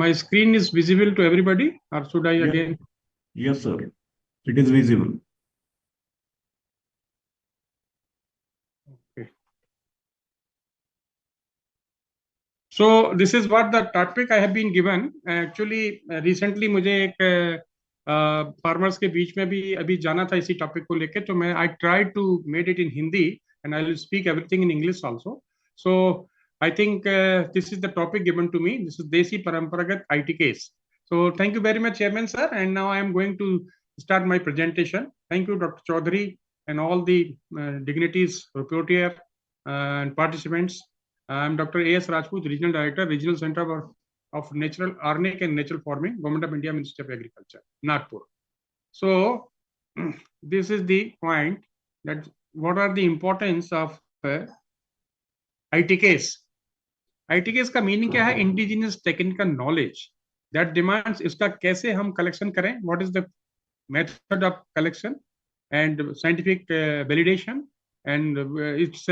My screen is visible to everybody, or should I Yeah. again? Yes, sir. It is visible. Okay. So this is what the topic I have been given. Actually, recently मुझे एक farmers के बीच में भी अभी जाना था इसी topic को लेके, तो मैं I try to made it in Hindi and I will speak everything in English also. So I think this is the topic given to me. This is desi परंपरागत IT case. So thank you very much, Chairman sir. And now I am going to start my presentation. Thank you, Dr. Chaudhary, and all the dignitaries, reporter, and participants. I am Dr. A.S. Rajput, Regional Director, Regional Center of Natural Organic and Natural Farming, Government of India, Ministry of Agriculture, Nagpur. So this is the point that what are the importance of ITKs. ITKs का meaning क्या है? Indigenous technical knowledge that demands. इसका कैसे हम collection करें? What is the method of collection and scientific validation and its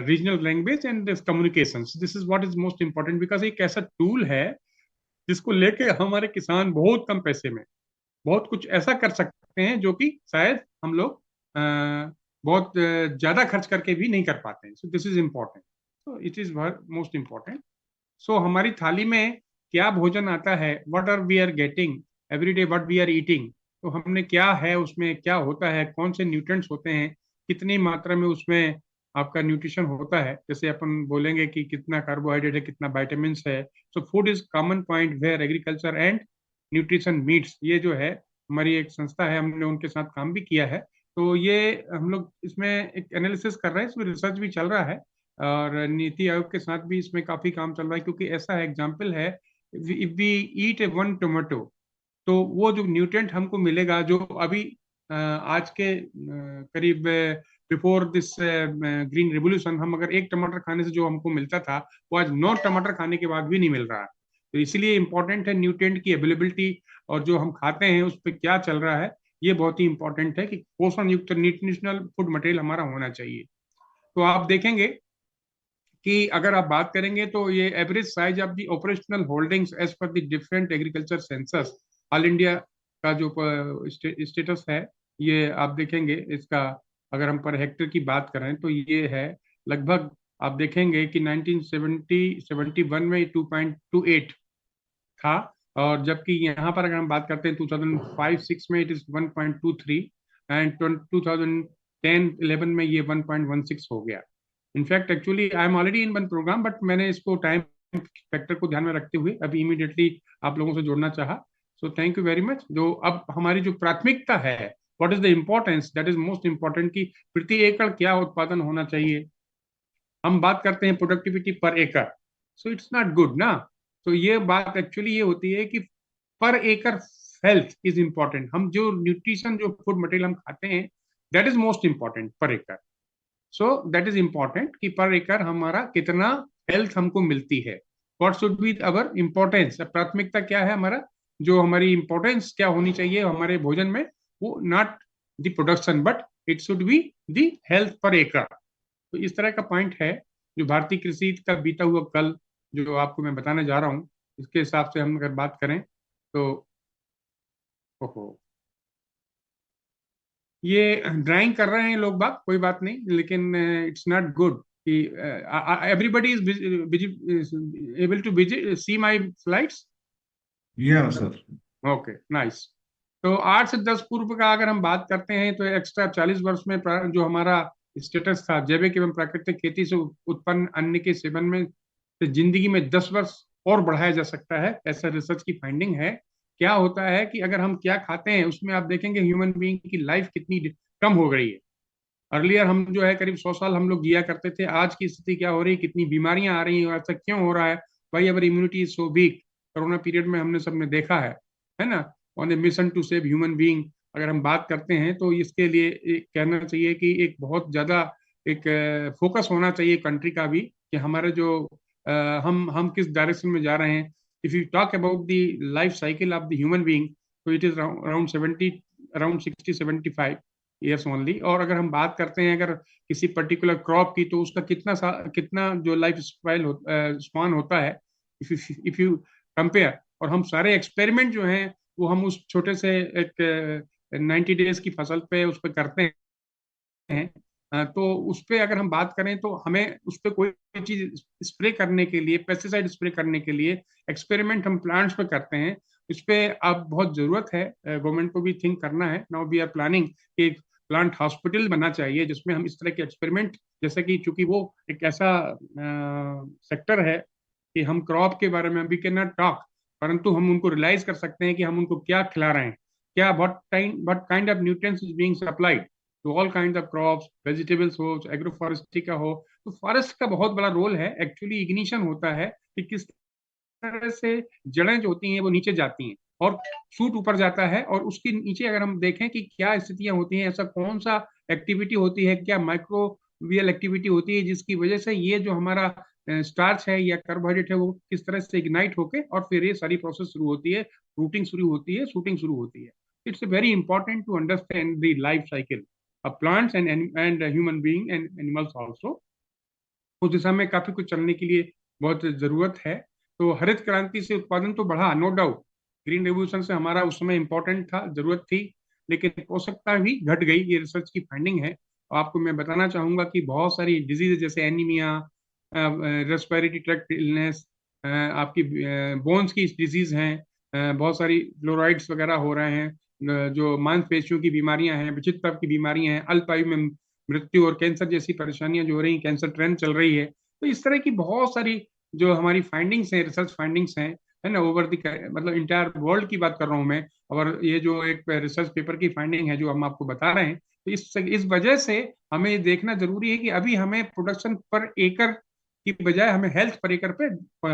regional language and its communications. This is what is most important because एक ऐसा tool है जिसको लेके हमारे किसान बहुत कम पैसे में बहुत कुछ ऐसा कर सकते हैं जो कि शायद हम लोग बहुत ज्यादा खर्च करके भी नहीं कर पाते हैं. So this is important. So it is most important. सो हमारी थाली में क्या भोजन आता है, what are we are getting every day, what we are eating. तो हमने क्या है, उसमें क्या होता है, कौन से न्यूट्रिएंट्स होते हैं, कितनी मात्रा में उसमें आपका न्यूट्रिशन होता है. जैसे अपन बोलेंगे कि कितना कार्बोहाइड्रेट है, कितना विटामिन है. So food is common point where agriculture and nutrition meets. ये जो है हमारी एक संस्था है, हमने उनके साथ काम भी किया है. तो ये हम लोग इसमें एक एनालिसिस कर रहे हैं, इसमें रिसर्च भी चल रहा है और नीति आयोग के साथ भी इसमें काफी काम चल रहा है. क्योंकि ऐसा एग्जाम्पल है, if we eat a one tomato, तो वो जो न्यूट्रिएंट हमको मिलेगा जो अभी आज के करीब बिफोर दिस ग्रीन रिवोल्यूशन हम अगर एक टमाटर खाने से जो हमको मिलता था वो आज 9 टमाटर खाने के बाद भी नहीं मिल रहा है. तो इसलिए इंपॉर्टेंट है न्यूट्रिएंट की अवेलेबिलिटी और जो हम खाते हैं उस पर क्या चल रहा है. ये बहुत ही इंपॉर्टेंट है कि पोषण युक्त न्यूट्रिशनल फूड मटेरियल हमारा होना चाहिए. तो आप देखेंगे कि अगर आप बात करेंगे तो ये average size of the operational holdings as per the different agriculture census all India का जो स्टेटस है, ये आप देखेंगे इसका. अगर हम पर हेक्टर की बात करें तो ये है लगभग, आप देखेंगे कि 1971 में 2.28 था. और जबकि यहाँ पर अगर हम बात करते हैं 2005-06 में इट इज 1.23 एंड 2010-11 में ये 1.16 हो गया. In fact actually I am already in one program, but मैंने इसको टाइम फैक्टर को ध्यान में रखते हुए अभी इमीडिएटली आप लोगों से जोड़ना चाहा. So thank you very much. जो अब हमारी जो प्राथमिकता है, what is the importance, that is most important कि प्रति एकड़ क्या उत्पादन होना चाहिए. हम बात करते हैं प्रोडक्टिविटी पर एकड़, सो इट्स नॉट गुड ना. तो ये बात एक्चुअली ये होती है कि पर एकड़ हेल्थ इज इम्पोर्टेंट. हम जो न्यूट्रिशन जो फूड मटेरियल हम खाते हैं दैट इज मोस्ट इम्पोर्टेंट पर एकड़. सो दैट इज इम्पोर्टेंट कि पर एकड़ हमारा कितना हेल्थ हमको मिलती है. What should be our importance, प्राथमिकता क्या है हमारा, जो हमारी इंपॉर्टेंस क्या होनी चाहिए हमारे भोजन में, वो not the production but it should be the health पर एकड़. तो इस तरह का पॉइंट है जो भारतीय कृषि का बीता हुआ कल जो आपको मैं बताने जा रहा हूँ, इसके हिसाब से हम अगर बात करें तो ओहो, ये ड्राइंग कर रहे हैं लोग बात, कोई बात नहीं, लेकिन इट्स नॉट गुड कि everybody is able to see my slides. Yeah, sir. Okay, nice. तो 8 से 10 पूर्व का अगर हम बात करते हैं तो एक्स्ट्रा 40 वर्ष में जो हमारा स्टेटस था जैविक एवं प्राकृतिक खेती से उत्पन्न अन्न के सेवन में, तो जिंदगी में 10 वर्ष और बढ़ाया जा सकता है, ऐसा रिसर्च की फाइंडिंग है. क्या होता है कि अगर हम क्या खाते हैं उसमें आप देखेंगे ह्यूमन बीइंग की लाइफ कितनी कम हो गई है. अर्लियर हम जो है करीब 100 साल हम लोग जिया करते थे. आज की स्थिति क्या हो रही है, कितनी बीमारियां आ रही हैं, ऐसा क्यों हो रहा है? भाई our immunity is so weak. Corona period में हमने सबने देखा है ना. On a mission to save human being अगर हम बात करते हैं तो इसके लिए एक कहना चाहिए कि एक बहुत ज्यादा एक फोकस होना चाहिए कंट्री का भी कि हमारे जो हम किस डायरेक्शन में जा रहे हैं. If you talk about the life cycle of the human being, तो it is around 60-75 years only. और अगर हम बात करते हैं अगर किसी पर्टिकुलर क्रॉप की, तो उसका कितना जो लाइफ स्पान होता है, इफ यू कंपेयर, और हम सारे एक्सपेरिमेंट जो हैं वो हम उस छोटे से एक 90 डेज की फसल पे उस पर करते हैं। तो उस पे अगर हम बात करें तो हमें उस पे कोई चीज स्प्रे करने के लिए, पेस्टिसाइड स्प्रे करने के लिए एक्सपेरिमेंट हम प्लांट्स पे करते हैं। इस पे अब बहुत जरूरत है, गवर्नमेंट को भी थिंक करना है। नाउ वी आर प्लानिंग कि एक प्लांट हॉस्पिटल बनना चाहिए जिसमें हम इस तरह के एक्सपेरिमेंट, जैसे कि चूंकि वो एक ऐसा सेक्टर है कि हम क्रॉप के बारे में वी कैन नॉट टॉक, परंतु हम उनको रियलाइज कर सकते हैं कि हम उनको क्या खिला रहे हैं, क्या what kind of nutrients is being supplied to all kind of crops, vegetables हो, एग्रो फॉरेस्ट्री का हो। तो फॉरेस्ट का बहुत बड़ा रोल है, एक्चुअली इग्निशन होता है कि किस तरह से जड़ें जो होती हैं वो नीचे जाती हैं और शूट ऊपर जाता है, और उसके नीचे अगर हम देखें कि क्या स्थितियां होती हैं, ऐसा कौन सा एक्टिविटी होती है, क्या माइक्रोबियल एक्टिविटी होती है जिसकी वजह से ये जो हमारा स्टार्च है या कार्बोहाइड्रेट है वो किस तरह से इग्नाइट होके और फिर ये सारी प्रोसेस शुरू होती है, रूटिंग शुरू होती है, शूटिंग शुरू होती है। It's very important to understand the life cycle of plants and human being and animals also. उस दिशा में काफी कुछ चलने के लिए बहुत जरूरत है। तो हरित क्रांति से उत्पादन तो बढ़ा, नो डाउट, ग्रीन रेवोल्यूशन से हमारा उस समय इंपॉर्टेंट था, जरूरत थी, लेकिन आवश्यकता भी घट गई, ये रिसर्च की फाइंडिंग है। और आपको मैं बताना चाहूंगा कि बहुत सारी डिजीज जैसे एनीमिया, रेस्पिरेटरी ट्रैक्ट इलनेस, आपकी बोन्स की डिजीज हैं, बहुत सारी फ्लोराइड्स वगैरह हो रहे हैं, जो मांसपेशियों की बीमारियां हैं, विचित्र की बीमारियां हैं, अल्प आयु में मृत्यु और कैंसर जैसी परेशानियां जो हो रही हैं, कैंसर ट्रेंड चल रही है। तो इस तरह की बहुत सारी जो हमारी फाइंडिंग्स हैं, रिसर्च फाइंडिंग्स हैं, है ना, ओवर द मतलब इंटायर वर्ल्ड की बात कर रहा हूं मैं, और ये जो एक रिसर्च पेपर की फाइंडिंग है जो हम आपको बता रहे हैं, तो इस वजह से हमें ये देखना जरूरी है कि अभी हमें प्रोडक्शन पर एकड़ की बजाय हमें हेल्थ पर एकड़ पे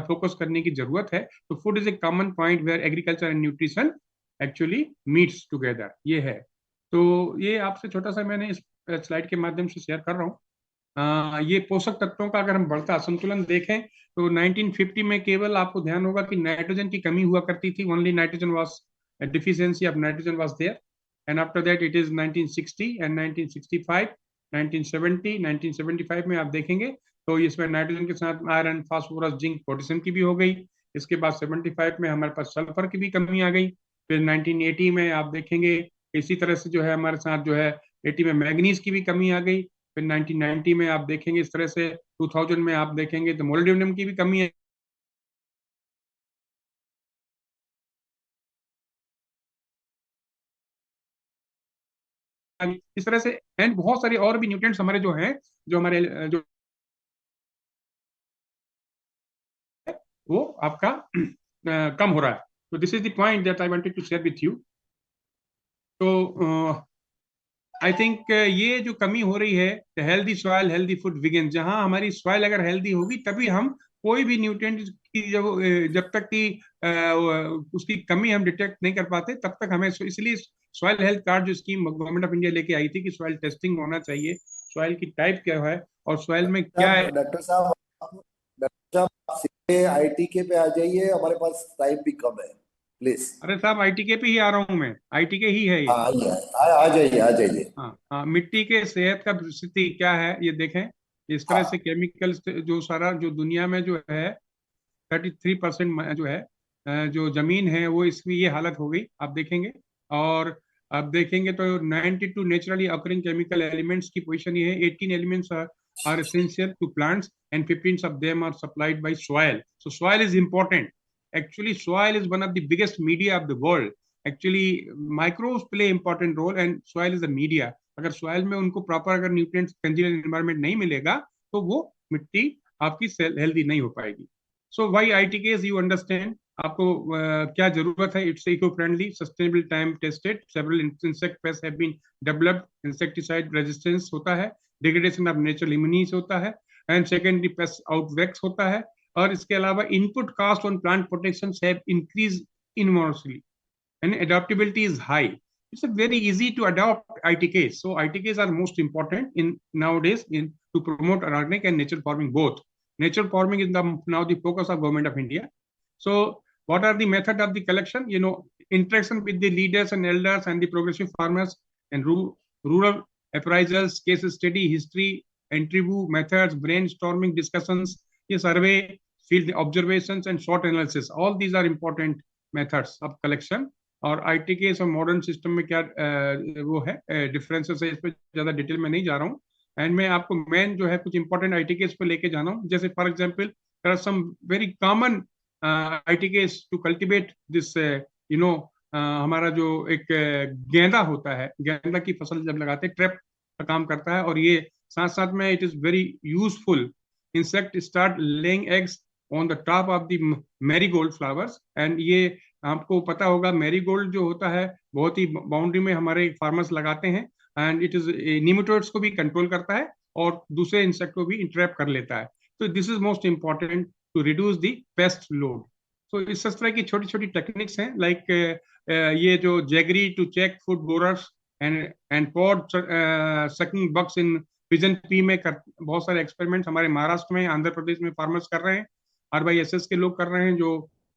फोकस करने की जरूरत है। तो food is a common point where agriculture and nutrition actually meets together, ये है। तो ये आपसे छोटा सा मैंने इस स्लाइड के माध्यम से शेयर कर रहा हूँ। ये पोषक तत्वों का अगर हम बढ़ता असंतुलन देखें तो 1950 में केवल आपको ध्यान होगा कि नाइट्रोजन की कमी हुआ करती थी, only nitrogen was deficiency of nitrogen was there, and after that it is 1960 and 1965, 1970, 1975 में आप देखेंगे तो इसमें नाइट्रोजन के साथ आयरन, फास्फोरस, जिंक, पोटेशियम की भी हो गई। इसके बाद 75 में हमारे पास सल्फर की भी कमी आ गई। फिर 1980 में आप देखेंगे इसी तरह से जो है हमारे साथ जो है 80 में मैग्नीज की भी कमी आ गई। फिर 1990 में आप देखेंगे इस तरह से, 2000 में आप देखेंगे तो मोलिब्डेनम की भी कमी है। इस तरह से एंड बहुत सारे और भी न्यूट्रिएंट्स हमारे जो हैं, जो हमारे जो वो आपका कम हो रहा है। तो this is the point that I wanted to share with you. तो आई थिंक ये जो कमी हो रही है, healthy soil healthy food begin, जहां हमारी सॉइल अगर हेल्दी होगी तभी हम कोई भी न्यूट्रिएंट की जब तक कि उसकी कमी हम डिटेक्ट नहीं कर पाते तब तक हमें, इसलिए सॉइल हेल्थ कार्ड जो स्कीम गवर्नमेंट ऑफ इंडिया लेके आई थी कि सॉइल टेस्टिंग होना चाहिए, सॉइल की टाइप क्या है और सॉइल में क्या है। डॉक्टर साहब, आप सीधे आईटीके पे आ जाइए, हमारे पास टाइम भी कम है, प्लीज। अरे साहब आईटीके पे ही आ रहा हूँ मैं, आईटीके ही है ये। हाँ आइए, आ जाइए, आ जाइए। हाँ हाँ, मिट्टी के सेहत का स्थिति क्या है ये देखें। इस तरह से केमिकल जो सारा जो दुनिया में जो है 33% जो है जो जमीन है वो इसकी ये हालत हो गई आप देखेंगे। और आप देखेंगे तो 92 नेचुरली अकरिंग केमिकल एलिमेंट्स की पोजीशन ये है। 18 elements are essential to plants and 15 of them are supplied by soil. So soil is important. Actually soil is one of the biggest media of the world. Actually microbes play important role and soil is the media. अगर soil में उनको proper अगर nutrients congenial environment नहीं मिलेगा तो वो मिट्टी आपकी हेल्दी नहीं हो पाएगी। So why ITKs you understand, आपको क्या जरूरत है। It's eco friendly, sustainable, time tested, several insect pest have been developed, insecticide resistance होता है, डिग्रेडेशन ऑफ नेचुरल इम्यूनिटीज होता है, एंड सेकेंडरी पेस्ट आउटब्रेक्स होता है। और इसके अलावा input cost on plant protection have increase enormously and adaptability is high. It's a very easy to adopt ITKs. So ITKs are most important in nowadays in to promote organic and natural farming both. Natural farming is now the focus of government of India. So what are the method of the collection? You know, interaction with the leaders and elders and the progressive farmers and rural appraisals, case study, history, interview methods, brainstorming discussions, ये सर्वे field observations and short analysis. All these are important methods of collection. और ITKS और modern system में क्या वो है differences है, इस पर ज्यादा डिटेल में नहीं जा रहा हूँ. एंड मैं आपको मेन जो है कुछ इंपॉर्टेंट ITKS पे लेके जाना हूँ. जैसे for example there are some very common ITKS to cultivate this हमारा जो एक गेंदा होता है, गेंदा की फसल जब लगाते हैं ट्रैप का काम करता है. और ये साथ साथ में it is very useful. Insect start laying eggs on the top of the marigold flowers. And ये आपको पता होगा मैरीगोल्ड जो होता है बहुत ही बाउंड्री में हमारे फार्मर्स लगाते हैं. एंड इट इज निमेटोड्स को भी कंट्रोल करता है और दूसरे इंसेक्ट को भी इंट्रैप कर लेता है. तो this is most important to reduce the pest load. तो इस तरह की छोटी छोटी टेक्निक्स हैं. लाइक ये जो jaggery to check food borers and pod sucking bugs in pigeon pea में बहुत सारे एक्सपेरिमेंट्स हमारे महाराष्ट्र में, आंध्र प्रदेश में फार्मर्स कर रहे हैं. RYSS के लोग कर रहे हैं जो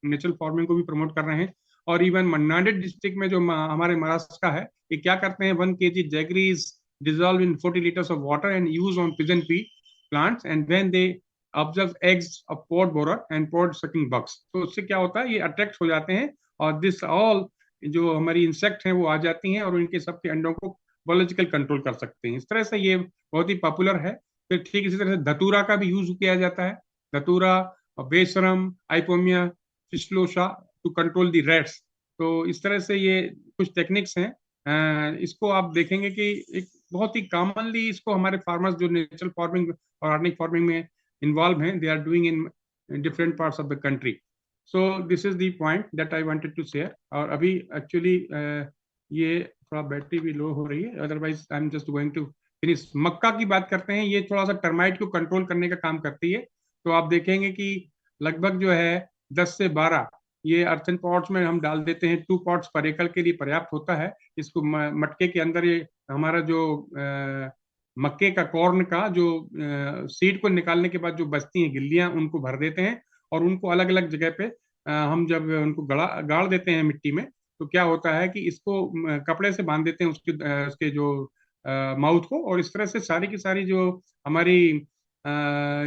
नेचुरल फार्मिंग को भी प्रमोट कर रहे हैं. और इवन मन्नाडे डिस्ट्रिक्ट में जो हमारे महाराष्ट्र का है, ये क्या करते हैं 1 kg jaggery is dissolved in 40 liters of water and used on pigeon pea plants, and then they observe eggs of pod borer and pod sucking bugs. तो उससे क्या होता है, ये अट्रैक्ट हो जाते हैं और दिस ऑल जो हमारी इंसेक्ट हैं वो आ जाती हैं और इनके सबके अंडों को बायोलॉजिकल कंट्रोल कर सकते हैं. इस तरह से ये बहुत ही पॉपुलर है. फिर ठीक इसी तरह से धतूरा का भी यूज किया जाता है. धतूरा, बेसरम, ipomoea, fistulosa to control the rats. तो इस तरह से ये कुछ टेक्निक्स हैं. इसको आप देखेंगे कि एक बहुत ही कॉमनली इसको हमारे फार्मर्स जो नेचुरल फार्मिंग और ऑर्गेनिक फार्मिंग में इन्वॉल्व हैं, they are doing in different parts of the country. So this is the point that I wanted to share. और अभी एक्चुअली ये थोड़ा बैटरी भी लो हो रही है, otherwise I am just going to finish. मक्का की बात करते हैं. ये थोड़ा सा टर्माइट को कंट्रोल करने का काम करती है. तो आप देखेंगे कि लगभग जो है 10 से 12 ये अर्थन पॉट्स में हम डाल देते हैं. 2 पॉट्स पर एकड़ के लिए पर्याप्त होता है. इसको मटके के अंदर ये हमारा जो मक्के का कॉर्न का जो सीड को निकालने के बाद जो बचती हैं गिल्लियां, उनको भर देते हैं और उनको अलग अलग जगह पे हम जब उनको गाड़ देते हैं मिट्टी में, तो क्या होता है कि इसको कपड़े से बांध देते हैं उसके जो माउथ को. और इस तरह से सारी की सारी जो हमारी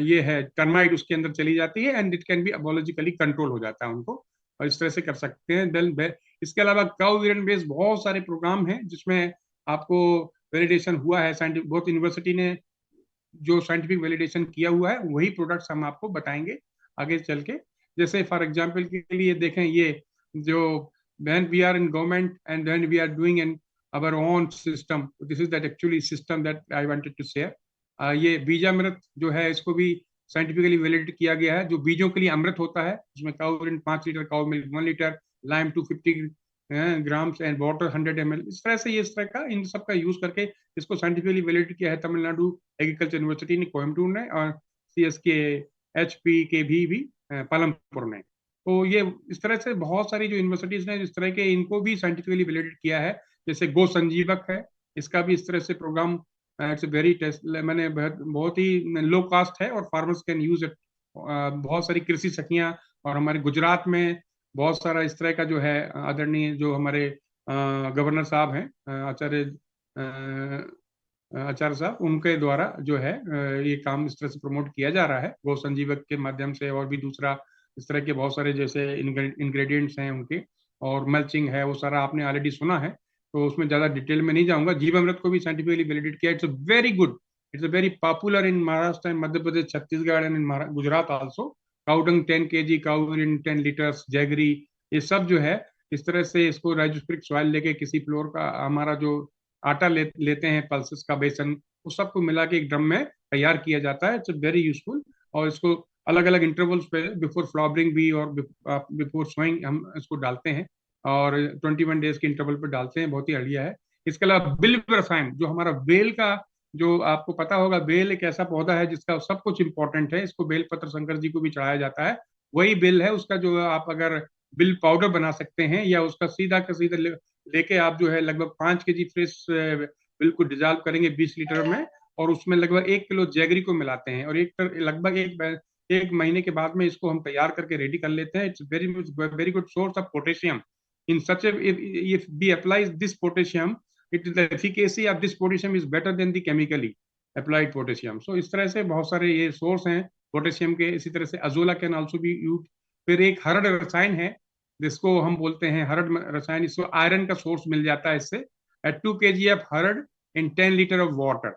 ये है टर्माइट उसके अंदर चली जाती है and it can be biologically control हो जाता है उनको. और इस तरह से कर सकते हैं. देन इसके अलावा काउ यूरिन बेस्ड बहुत सारे प्रोग्राम हैं जिसमें आपको वैलिडेशन हुआ है. साइंटिफिक बहुत यूनिवर्सिटी ने जो साइंटिफिक वैलिडेशन किया हुआ है वही प्रोडक्ट्स हम आपको बताएंगे आगे चल के. जैसे फॉर एग्जांपल के लिए देखें, ये जो when we are in government and when we are doing in our own system, this is that actually system that I wanted to share. ये बीजामृत जो है इसको भी साइंटिफिकली वैलिडेट किया गया है. जो बीजों के लिए अमृत होता है उसमें cow urine 5 litre, cow milk 1 litre, lime 250 grams and water 100 ml. इस तरह से ये इस तरह का इन सब का यूज करके इसको साइंटिफिकली वैलिडेट किया है तमिलनाडु एग्रीकल्चर यूनिवर्सिटी ने कोयम्बटूर ने और CSK HP के भी पालमपुर ने. तो ये इस तरह से बहुत सारी जो यूनिवर्सिटीज ने इस तरह के इनको भी साइंटिफिकली वैलिडेट किया है. जैसे गो संजीवक है, इसका भी इस तरह से प्रोग्राम इट्स वेरी टेस्ट, मैंने बहुत ही लो कास्ट है और फार्मर्स कैन यूज इट. बहुत सारी कृषि सखियां और हमारे गुजरात में बहुत सारा इस तरह का जो है आदरणीय जो हमारे गवर्नर साहब हैं आचार्य साहब, उनके द्वारा जो है ये काम इस तरह से प्रमोट किया जा रहा है गो संजीवक के माध्यम से. और भी दूसरा इस तरह के बहुत सारे जैसे इंग्रेडिएंट्स हैं उनके, और मल्चिंग है, वो सारा आपने ऑलरेडी सुना है तो उसमें ज्यादा डिटेल में नहीं जाऊंगा. जीवामृत को भी साइंटिफिकली वैलिडेट किया. It's very good, it's very popular in Maharashtra and Madhya Pradesh, Chhattisgarh and in Gujarat also. Cow dung 10 kg, cow urine 10 litres, jaggery, ये सब जो है इस तरह से इसको राइजोस्फेरिक सॉइल लेके किसी फ्लोर का हमारा जो आटा लेते हैं पल्सेस का बेसन, उस सबको मिला के एक ड्रम में तैयार किया जाता है. It's very useful. और इसको अलग अलग इंटरवल्स पे बिफोर फ्लावरिंग भी और बिफोर सोइंग हम इसको डालते हैं और 21 डेज के इंटरवल पे डालते हैं. बहुत ही बढ़िया है. इसके अलावा बिल्व रसायन जो हमारा बेल का, जो आपको पता होगा बेल एक ऐसा पौधा है जिसका सब कुछ इंपॉर्टेंट है. इसको बेल पत्र शंकर जी को भी चढ़ाया जाता है. वही बेल है, उसका जो आप अगर बिल पाउडर बना सकते हैं या उसका सीधा का सीधा लेके आप जो है लगभग 5 kg फ्रेश बिल को डिजॉल्व करेंगे 20 लीटर में और उसमें लगभग 1 किलो जैगरी को मिलाते हैं और लगभग एक महीने के बाद में इसको हम तैयार करके रेडी कर लेते हैं. It's very good source of potassium. In such if we apply this potassium, it the efficacy of this potassium is better than the chemically applied potassium. So इस तरह से बहुत सारे ये सोर्स हैं पोटेशियम के, इसी तरह से azolla can also be use. फिर एक हरड़ रसायन है जिसको हम बोलते हैं हरड़ रसायन, इसको आयरन का सोर्स मिल जाता है इससे। एट 2 kg of हरड़ in 10 liter of water,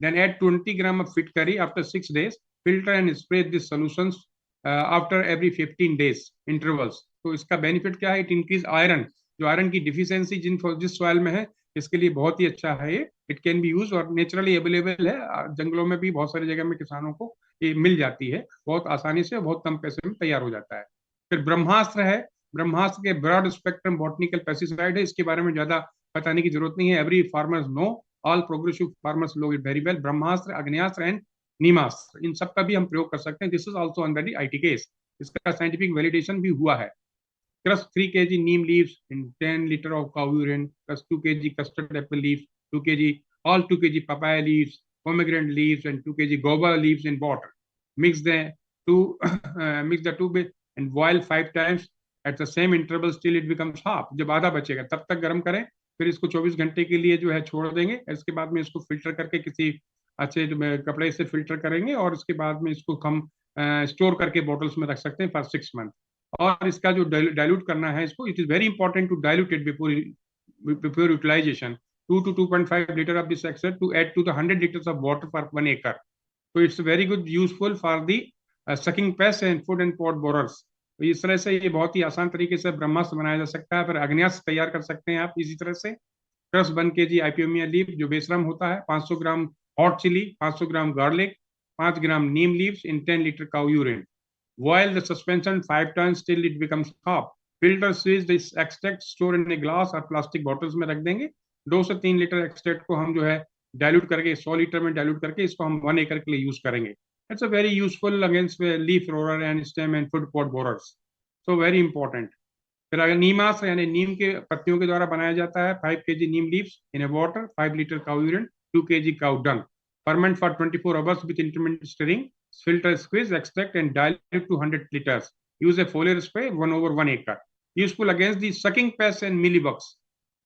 then add 20 gram of फिटकरी after 6 days, filter and spray these solutions after every 15 days intervals। तो इसका बेनिफिट क्या है? इट इंक्रीज आयरन, जो आयरन की डिफिशियंसी जिस सॉइल में है इसके लिए बहुत ही अच्छा है ये। इट कैन बी यूज और नेचुरली अवेलेबल है, जंगलों में भी बहुत सारी जगह में किसानों को ये मिल जाती है बहुत आसानी से, बहुत कम पैसे में तैयार हो जाता है। फिर ब्रह्मास्त्र है। ब्रह्मास्त्र के ब्रॉड स्पेक्ट्रम बॉटनिकल पेस्टिसाइड है, इसके बारे में ज्यादा बताने की जरूरत नहीं है। Every farmers know, all progressive farmers know it very well. ब्रह्मास्त्र, अग्न्यास्त्र एंड नीमास्त्र, इन सब का भी हम प्रयोग कर सकते हैं। This is also under the ITKS, इसका साइंटिफिक वैलिडेशन भी हुआ है। Crush 3 kg neem leaves in 10 liter of cow urine. Crush 2 kg custard apple leaves, 2 kg, all 2 kg papaya leaves, pomegranate leaves, and 2 kg guava leaves in water. Mix the mix the two bit and boil 5 times at the same interval till it becomes half. जब आधा बचेगा तब तक गर्म करें, फिर इसको 24 घंटे के लिए जो है छोड़ देंगे। इसके बाद में इसको फिल्टर करके किसी अच्छे कपड़े से फिल्टर करेंगे और इसके बाद में इसको हम स्टोर करके बॉटल्स में रख सकते हैं फॉर 6 मंथ। और इसका जो डाइल्यूट करना है इसको, it is very important to dilute it before utilization. 2 to 2.5 liter of this extract to add to the 100 liters of water for 1 acre. So it's very good useful for the sucking pests and food and pod borers. तो इस तरह से ये बहुत ही आसान तरीके से ब्रह्मास्त्र बनाया जा सकता है। फिर अग्न्यास्त्र तैयार कर सकते हैं आप इसी तरह से। क्रश 1 kg आइपियोमिया लीफ जो बेसरम होता है, 500 gram hot chilli, 500 gram garlic, 5 gram neem leaves in 10 liter cow urine. Boil the suspension 5 times till it becomes half. Filter squeeze this extract, store in a glass और प्लास्टिक बॉटल्स में रख देंगे। 2 से 3 litre extract को हम जो है dilute करके 100 लीटर में डाइल्यूट करके इसको हम 1 एकड़ के लिए यूज करेंगे। It's a very useful against leaf roller and stem and food pot borers, so very important. फिर अगर नीमास्त्र यानी नीम के पत्तियों के द्वारा बनाया जाता है, 5 kg Neem leaves in A water, 5 litre cow urine, 2 kg cow dung, ferment for 24 hours with intermittent stirring, filter, squeeze, extract and dilute to 100 liters. Use a foliar spray 1/1 acre. Useful against the sucking pests and mealybugs.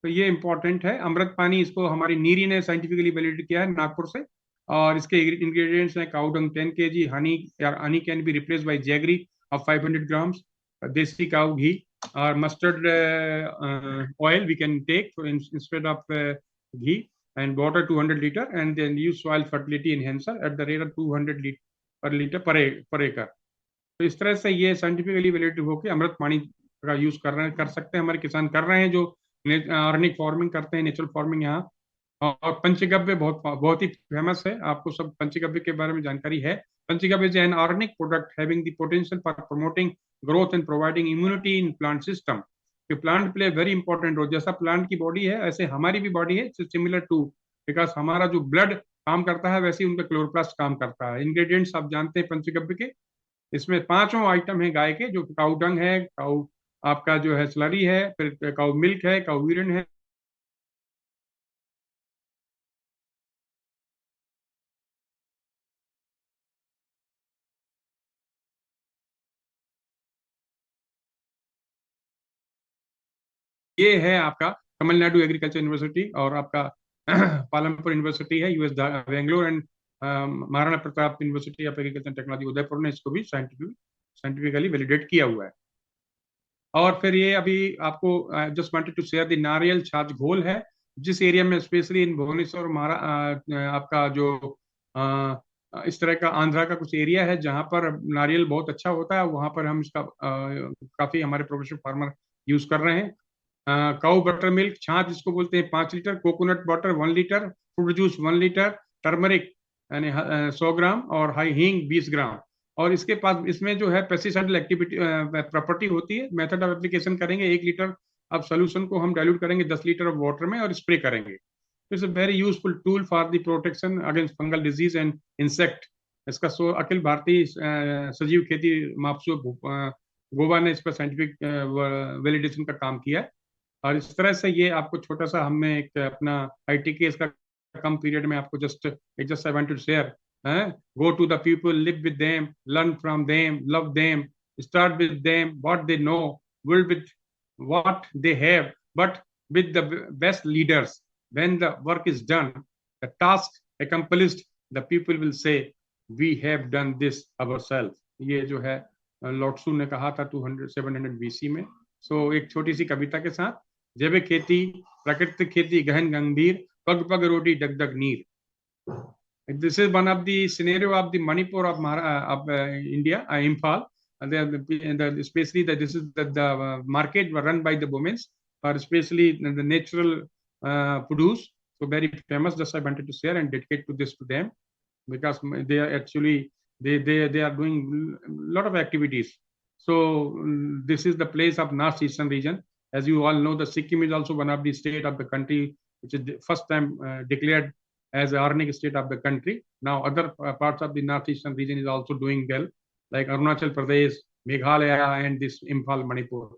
तो ये important है। अमृत पानी, इसको हमारी नीरी ने scientifically validate किया है नागपुर से, और इसके इंग्रेडिएंट्स हैं cow dung 10 kg, Honey can be replace by jaggery of 500 grams, देसी काउ घी और mustard oil we can take instead of ghee, and water 200 liter, and then use soil fertility enhancer at the rate of 200 liter per acre। तो इस तरह से ये scientifically validated होकर अमृत पानी का यूज कर सकते हैं, हमारे किसान कर रहे हैं जो ऑर्गेनिक फार्मिंग करते हैं, नेचुरल फार्मिंग यहाँ। और पंचगव्य बहुत ही फेमस है, आपको सब पंचगव्य के बारे में जानकारी है। Panchagavya is an organic product having the potential for promoting growth and providing immunity in plant system. Plant play very important role, जैसा प्लांट की बॉडी है ऐसे हमारी भी बॉडी है, सिमिलर टू, बिकॉज हमारा जो ब्लड काम करता है वैसे ही उनका क्लोरोप्लास्ट काम करता है। इंग्रेडिएंट्स आप जानते हैं पंचगव्य के, इसमें 5 आइटम है गाय के, जो काउ डंग है, काउ आपका जो है स्लरी है, फिर काउ मिल्क है, काउ यूरिन है, ये है आपका तमिलनाडु एग्रीकल्चर यूनिवर्सिटी, और आपका पालमपुर यूनिवर्सिटी है US Bangalore, and Maharana Pratap university of agriculture technology Udaipur ने इसको भी साइंटिफिकली वैलिडेट किया हुआ है। और फिर ये अभी आपको just wanted to share the नारियल छाछ घोल है, जिस एरिया में स्पेशली इन भुवनेश्वर आपका जो इस तरह का आंध्रा का कुछ एरिया है जहां पर नारियल बहुत अच्छा होता है, वहां पर हम इसका काफी हमारे प्रोफेशनल फार्मर यूज कर रहे हैं। काउ बटर मिल्क छाछ जिसको बोलते हैं 5 litre, coconut water 1 litre, fruit juice 1 litre, turmeric यानी 100 ग्राम और हाई हींग 20 ग्राम। और इसके पास इसमें जो है पेस्टिसाइडल एक्टिविटी प्रॉपर्टी होती है। मेथड ऑफ एप्लीकेशन करेंगे, 1 लीटर अब सोल्यूशन को हम डाइल्यूट करेंगे 10 लीटर ऑफ वाटर में और स्प्रे करेंगे। It's a very useful tool for the protection against fungal disease and insect. इसका अखिल भारतीय सजीव खेती मापसू गोवा ने इस पर साइंटिफिक वैलिडेशन का काम किया है। और इस तरह से ये आपको छोटा सा हमने एक अपना ITKS का कम पीरियड में आपको just I want to share, go to the people, live with them, learn from them, love them, start with them what they know, build with what they have, but with the best leaders. When the work is done, the task accomplished, the people will say we have done this ourselves. ये जो है लॉटसू ने कहा था 700 BC में। सो एक छोटी सी कविता के साथ, जैविक खेती, प्राकृतिक खेती गहन गंभीर, पग पग रोटी डग डग नीर। This is one of the scenario of the Manipur of India, Imphal. Especially that this is the market run by the women, or especially the natural produce. So very famous. Just I wanted to share and dedicate to this to them, because they are actually they are doing a lot of activities. So this is the place of North Eastern region. As you all know, the Sikkim is also one of the state of the country which is the first time declared as a organic state of the country. Now other parts of the northeastern region is also doing well, like Arunachal Pradesh, Meghalaya, and this Imphal, Manipur.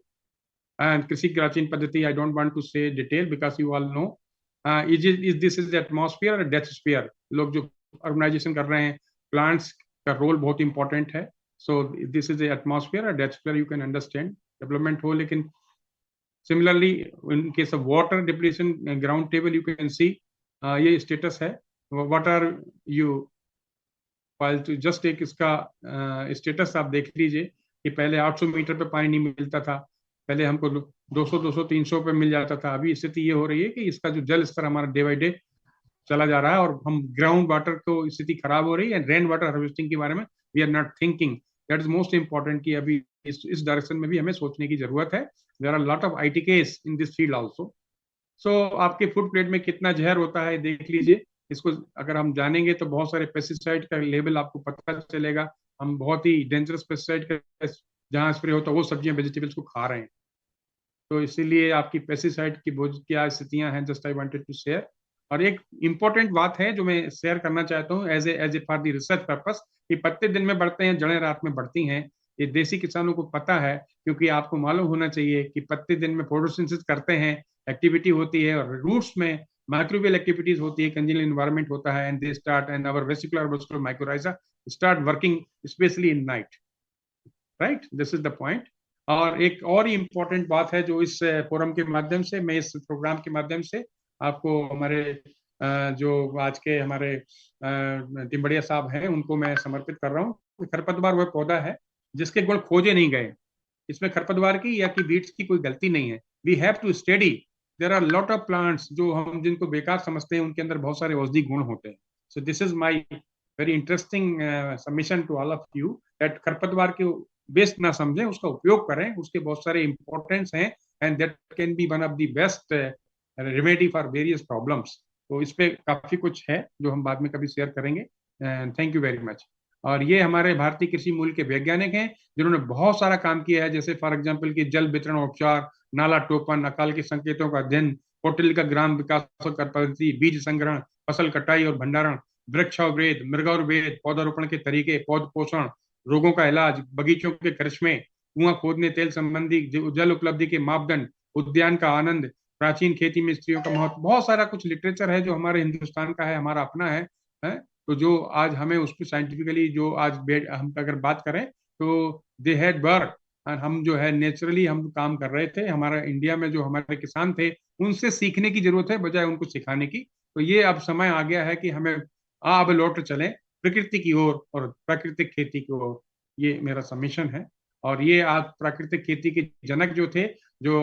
And Krishi Krachin Paddhati, I don't want to say detail because you all know. Is this is the atmosphere or death sphere? लोग जो urbanization कर रहे हैं, plants का role बहुत important है. So this is the atmosphere or death sphere, you can understand. Development हो, लेकिन similarly in case of water depletion, ground table you can see. ये स्टेटस है. What are you file to just एक इसका status आप देख लीजिए कि पहले 800 मीटर पे पानी नहीं मिलता था, पहले हमको 200 300 पे मिल जाता था. अभी स्थिति ये हो रही है कि इसका जो जल स्तर हमारा डे बाई डे चला जा रहा है और हम ग्राउंड वाटर को स्थिति खराब हो रही है. रेन वाटर हार्वेस्टिंग के बारे में we are not thinking. That is most important कि अभी इस डायरेक्शन में भी हमें सोचने की जरूरत है. There are lot of ITKs in this field also. So आपके फूड प्लेट में कितना जहर होता है देख लीजिए. इसको अगर हम जानेंगे तो बहुत सारे पेस्टिसाइड का लेवल आपको पता चलेगा. हम बहुत ही डेंजरस पेस्टिसाइड का जहां स्प्रे होता है वो सब्जियां वेजिटेबल्स को खा रहे हैं. तो इसीलिए आपकी पेस्टिसाइड की क्या स्थितियां हैं, just I wanted to share. और एक इम्पोर्टेंट बात है जो मैं शेयर करना चाहता हूँ as a for the research purpose, कि पत्ते दिन में बढ़ते हैं, जड़ें रात में बढ़ती हैं. ये देसी किसानों को पता है, क्योंकि आपको मालूम होना चाहिए कि पत्ते दिन में फोटोसिंथेसिस करते हैं, एक्टिविटी होती है, और रूट्स में माइक्रोबियल एक्टिविटीज होती है, कंजेनियल एनवायरनमेंट होता है, and they start and our vesicular muscular mycorrhiza start working specially in night. Right, this is the point. और एक और ही इम्पोर्टेंट बात है जो इस फोरम के माध्यम से, मैं इस प्रोग्राम के माध्यम से आपको हमारे जो आज के हमारे टिम्बड़िया साहब हैं उनको मैं समर्पित कर रहा हूँ. खरपतवार वह पौधा है जिसके गुण खोजे नहीं गए. इसमें खरपतवार की या कि बीट्स की कोई गलती नहीं है. We have to study. There are lot of plants जो हम जिनको बेकार समझते हैं, उनके अंदर बहुत सारे औषधि गुण होते हैं. So this is my very interesting submission to all of you that खरपतवार के वेस्ट ना समझें, उसका उपयोग करें. उसके बहुत सारे इंपॉर्टेंस हैं, and that can be one of the best remedy for various problems. तो इस पे काफी कुछ है जो हम बाद में कभी शेयर करेंगे. Thank you very much. और ये हमारे भारतीय कृषि मूल के वैज्ञानिक हैं जिन्होंने बहुत सारा काम किया है, जैसे फॉर एग्जांपल कि जल वितरण उपचार, नाला टोपन, अकाल के संकेतों का अध्ययन, कौटिल्य का ग्राम विकास पद्धति, बीज संग्रहण, फसल कटाई और भंडारण, वृक्षावेद, मृगावेद, पौधारोपण के तरीके, पौध पोषण, रोगों का इलाज, बगीचों के करिश्मे, कुआं खोदने, तेल संबंधी जल उपलब्धि के मापदंड, उद्यान का आनंद, प्राचीन खेती में स्त्रियों का महत्व. बहुत सारा कुछ लिटरेचर है जो हमारे हिंदुस्तान का है, हमारा अपना है. तो जो आज हमें उस पर साइंटिफिकली जो आज हम अगर बात करें तो दे हैड वर्क, और हम जो है नेचुरली हम काम कर रहे थे. हमारा इंडिया में जो हमारे किसान थे उनसे सीखने की जरूरत है बजाय उनको सिखाने की. तो ये अब समय आ गया है कि हमें अब लौट चलें प्रकृति की ओर और प्राकृतिक खेती की ओर. ये मेरा सबमिशन है. और ये आज प्राकृतिक खेती के जनक जो थे, जो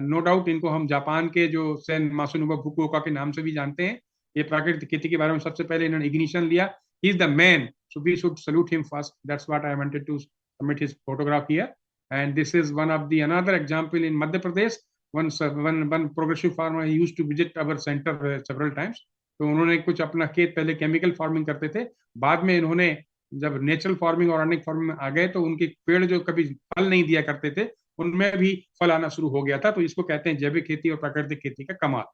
नो डाउट इनको हम जापान के जो सेन मासुनुबु फुकुओका के नाम से भी जानते हैं. ये प्राकृतिक खेती के बारे में सबसे पहले इन्होंने इग्निशन लिया. He is the man, so we should salute him first. That's what I wanted to submit his photograph here. And this is one of the another example in Madhya Pradesh. One progressive farmer he used to visit our centre several times. तो उन्होंने कुछ अपना खेत पहले chemical farming करते थे, बाद में इन्होंने जब नेचुरल फार्मिंग और ऑर्गेनिक फार्मिंग में आ गए तो उनके पेड़ जो कभी फल नहीं दिया करते थे उनमें भी फल आना शुरू हो गया था. तो इसको कहते हैं जैविक खेती और प्राकृतिक खेती का कमाल.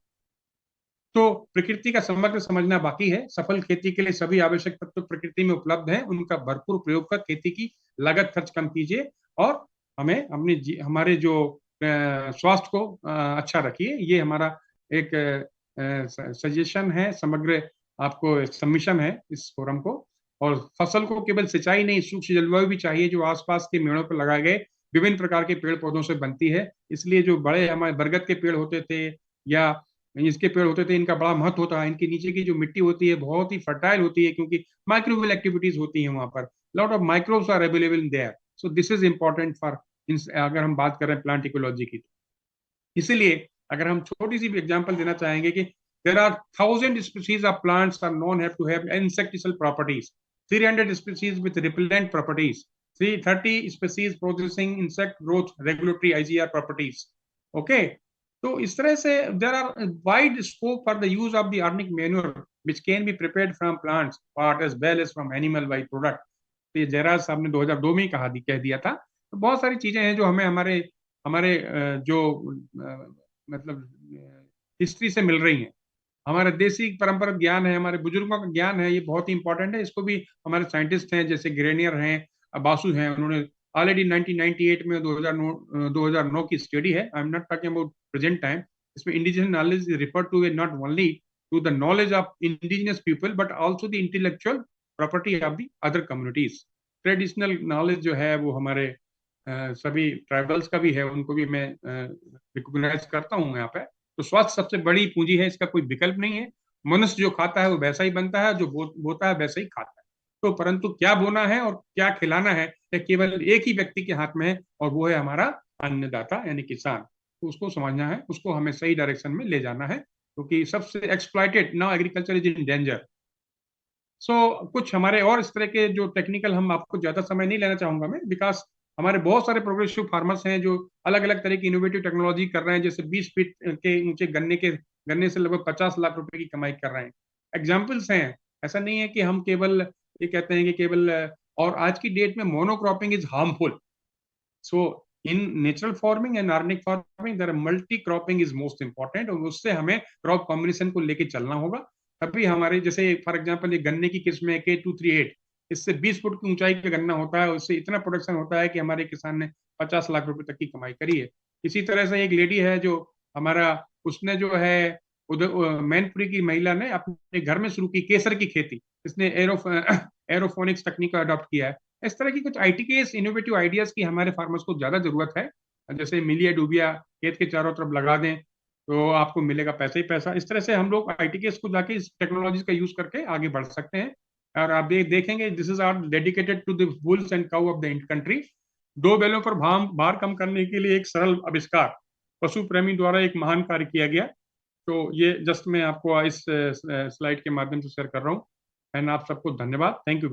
तो प्रकृति का समग्र समझना बाकी है. सफल खेती के लिए सभी आवश्यक तत्व प्रकृति में उपलब्ध हैं. उनका भरपूर प्रयोग कर खेती की लागत खर्च कम कीजिए और हमें हमारे जो स्वास्थ्य को अच्छा रखिए. ये हमारा एक सजेशन है, समग्र आपको सबमिशन है इस फोरम को. और फसल को केवल सिंचाई नहीं, सूक्ष्म जलवायु भी चाहिए जो आसपास के मेड़ों पर लगाए गए विभिन्न प्रकार के पेड़ पौधों से बनती है. इसलिए जो बड़े हमारे बरगद के पेड़ होते थे या इसके पेड़ होते थे, इनका बड़ा महत्व होता है। इनके नीचे की जो मिट्टी होती है बहुत ही फर्टाइल होती है, क्योंकि माइक्रोबियल एक्टिविटीज होती हैं वहां पर। Lot of microbes are available in there, so this is important for, अगर हम बात करें प्लांट इकोलॉजी की। इसीलिए अगर हम छोटी सी भी एग्जांपल देना चाहेंगे कि there are 1000 species of plants are known have to have insecticide properties, 300 species with repellent properties, 330 species producing insect growth regulatory IGR properties. Okay, तो इस तरह से there are wide scope for the use of the organic manure which can be prepared from plants part as well as from animal by product. तो ये जयराज साहब ने 2002 में ही कह दिया था। तो बहुत सारी चीजें हैं जो हमें हमारे हमारे जो मतलब हिस्ट्री से मिल रही हैं। हमारे देसी परंपरा ज्ञान है, हमारे बुजुर्गों का ज्ञान है, ये बहुत ही इंपॉर्टेंट है। इसको भी हमारे साइंटिस्ट हैं जैसे ग्रेनियर हैं, बासु हैं, उन्होंने ऑलरेडी 1998 में 2009 की स्टडी है, I am not talking about present time. इसमें indigenous knowledge refer to not only to the knowledge of indigenous people but also the intellectual property of the other communities. Traditional knowledge जो है वो हमारे सभी tribals का भी है, उनको भी मैं रिकॉग्नाइज करता हूँ यहाँ पे। तो स्वास्थ्य सबसे बड़ी पूंजी है, इसका कोई विकल्प नहीं है। मनुष्य जो खाता है वो वैसा ही बनता है, जो बोता है वैसा ही खाता है। तो परंतु क्या बोना है और क्या खिलाना है ये केवल एक ही व्यक्ति के हाथ में है, और वो है हमारा अन्नदाता यानी किसान। तो उसको समझना है, उसको हमें सही डायरेक्शन में ले जाना है, क्योंकि सबसे exploited now agriculture is in danger. कुछ हमारे और इस तरह के जो टेक्निकल, हम आपको ज्यादा समय नहीं लेना चाहूंगा मैं, बिकॉज हमारे बहुत सारे प्रोग्रेसिव फार्मर्स हैं जो अलग अलग तरह की इनोवेटिव टेक्नोलॉजी कर रहे हैं। जैसे 20 फीट के ऊंचे गन्ने से लगभग 50 लाख रुपए की कमाई कर रहे हैं। एग्जाम्पल्स हैं, ऐसा नहीं है कि हम केवल ये कहते हैं कि केवल, और आज की डेट में monocropping is harmful. So in natural farming and organic farming there multi cropping is most important, और उससे हमें क्रॉप कॉम्बिनेशन को लेके चलना होगा। तभी हमारे, जैसे फॉर एग्जांपल ये गन्ने की किस्म है K238, इससे 20 फुट की ऊंचाई का गन्ना होता है, उससे इतना प्रोडक्शन होता है कि हमारे किसान ने 50 लाख रुपए तक की कमाई करी है। इसी तरह से एक लेडी है जो हमारा, उसने जो है उधर मैनपुरी की महिला ने अपने घर में शुरू की केसर की खेती, इसने एरोफोनिक्स तकनीक का अडॉप्ट किया है। इस तरह की कुछ आईटी के इनोवेटिव आइडियाज की हमारे फार्मर्स को ज्यादा जरूरत है। जैसे मिलिया डूबिया खेत के चारों तरफ लगा दें तो आपको मिलेगा पैसा ही पैसा। इस तरह से हम लोग आईटीकेएस को जाके इस टेक्नोलॉजी का यूज करके आगे बढ़ सकते हैं। और आप देखेंगे this is are dedicated to the bulls and cow of the country. दो बैलों पर भार कम करने के लिए एक सरल आविष्कार पशु प्रेमी द्वारा एक महान कार्य किया गया। तो ये जस्ट मैं आपको इस स्लाइड के माध्यम से शेयर कर रहा हूँ। एंड आप सबको धन्यवाद, थैंक यू।